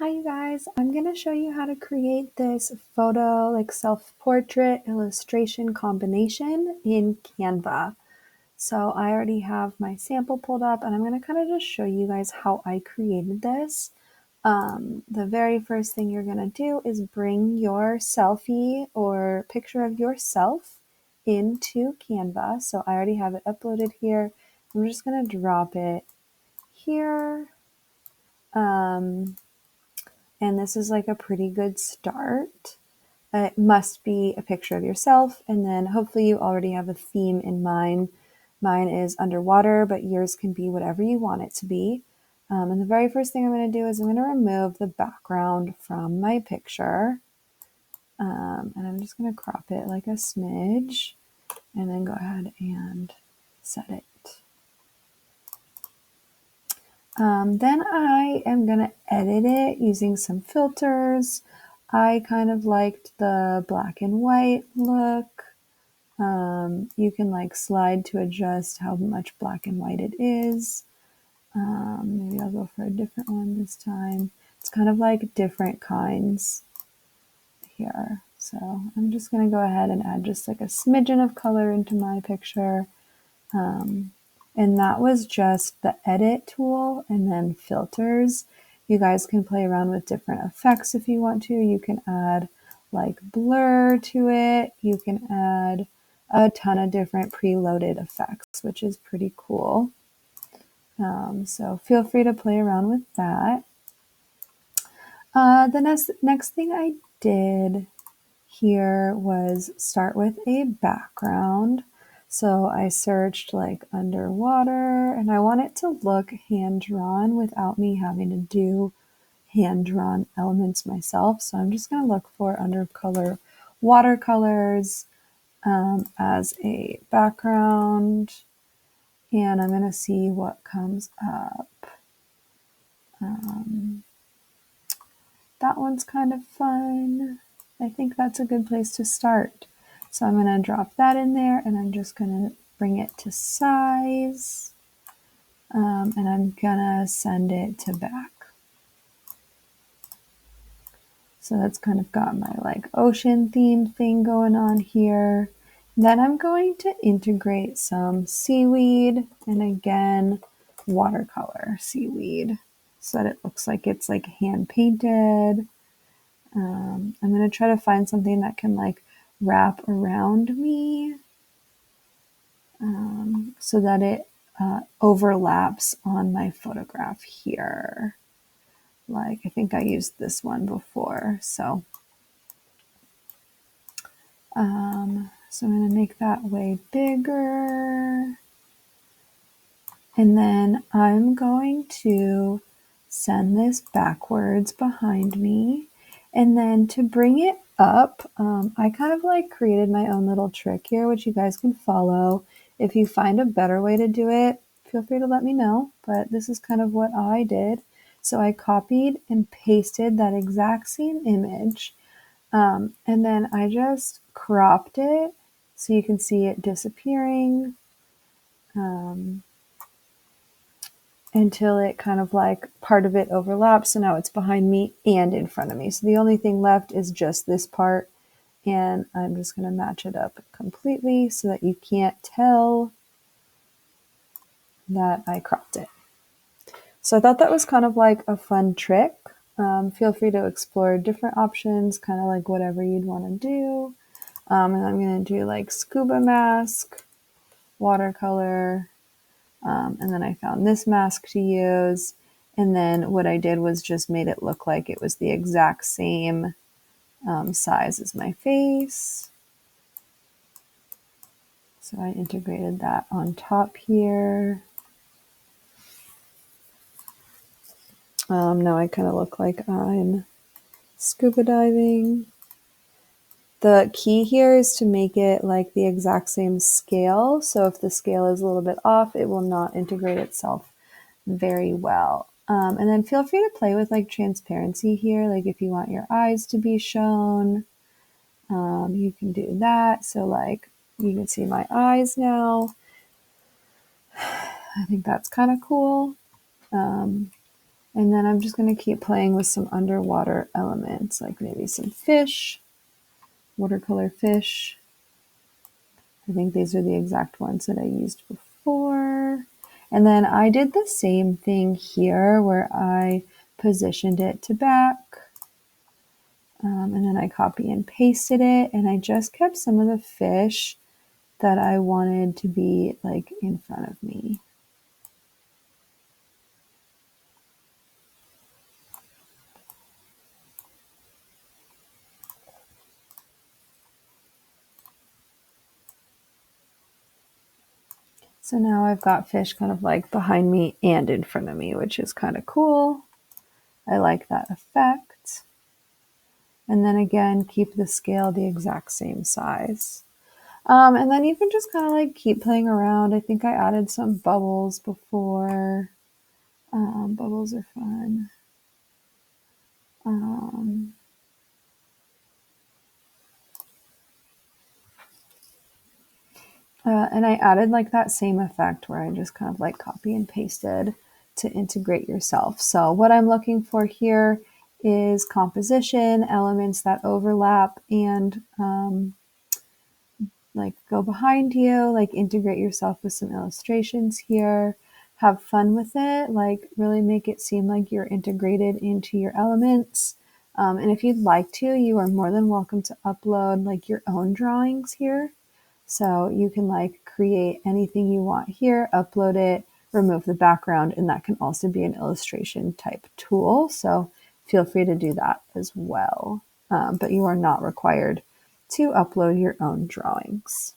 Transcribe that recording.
Hi you guys, I'm going to show you how to create this photo self-portrait illustration combination in Canva. So I already have my sample pulled up and I'm going to kind of just show you guys how I created this. The very first thing you're going to do is bring your selfie or picture of yourself into Canva. So I already have it uploaded here. I'm just going to drop it here. And this is like a pretty good start. It must be a picture of yourself, and then hopefully you already have a theme in mind. Mine is underwater, but yours can be whatever you want it to be. And the very first thing I'm going to do is I'm going to remove the background from my picture. And I'm just going to crop it like a smidge, and then go ahead and set it. Then I am going to edit it using some filters. I kind of liked the black and white look. You can like slide to adjust how much black and white it is. Maybe I'll go for a different one this time. It's kind of like different kinds here. So I'm just going to go ahead and add just like a smidgen of color into my picture. And that was just the edit tool and then filters. You guys can play around with different effects if you want to. You can add like blur to it. You can add a ton of different preloaded effects, which is pretty cool. So feel free to play around with that. The next thing I did here was start with a background. So I searched like underwater, and I want it to look hand-drawn without me having to do hand-drawn elements myself. So I'm just going to look for undercolor watercolors as a background, and I'm going to see what comes up. That one's kind of fun. I think that's a good place to start. So I'm going to drop that in there, and I'm just going to bring it to size, and I'm going to send it to back. So that's kind of got my like ocean theme thing going on here. Then I'm going to integrate some seaweed, and again, watercolor seaweed, so that it looks like it's like hand painted. I'm going to try to find something that can like wrap around me so that it overlaps on my photograph here. Like I think I used this one before. So I'm going to make that way bigger. And then I'm going to send this backwards behind me. And then to bring it up, I kind of like created my own little trick here, which you guys can follow. If you find a better way to do it, feel free to let me know. But this is kind of what I did. So I copied and pasted that exact same image. And then I just cropped it so you can see it disappearing. Until it kind of like part of it overlaps. So now it's behind me and in front of me. So the only thing left is just this part. And I'm just going to match it up completely so that you can't tell that I cropped it. So I thought that was kind of like a fun trick. Feel free to explore different options, kind of like whatever you'd want to do. And I'm going to do like scuba mask, watercolor, and then I found this mask to use. And then what I did was just made it look like it was the exact same size as my face. So I integrated that on top here. Now I kind of look like I'm scuba diving. The key here is to make it like the exact same scale. So if the scale is a little bit off, it will not integrate itself very well. And then feel free to play with like transparency here. Like if you want your eyes to be shown, you can do that. So like you can see my eyes now. I think that's kind of cool. And And then I'm just going to keep playing with some underwater elements, like maybe some fish, watercolor fish. I think these are the exact ones that I used before. And then I did the same thing here where I positioned it to back. And then I copy and pasted it, and I just kept some of the fish that I wanted to be like in front of me. So now I've got fish kind of like behind me and in front of me, which is kind of cool. I like that effect. And then again, keep the scale the exact same size. And then you can just kind of like keep playing around. I think I added some bubbles before. Bubbles are fun. And I added like that same effect where I just kind of like copy and pasted to integrate yourself. So what I'm looking for here is composition, elements that overlap and like go behind you, like integrate yourself with some illustrations here. Have fun with it, like really make it seem like you're integrated into your elements. And if you'd like to, you are more than welcome to upload like your own drawings here. So you can like create anything you want here, upload it, remove the background, and that can also be an illustration type tool. So feel free to do that as well. But you are not required to upload your own drawings.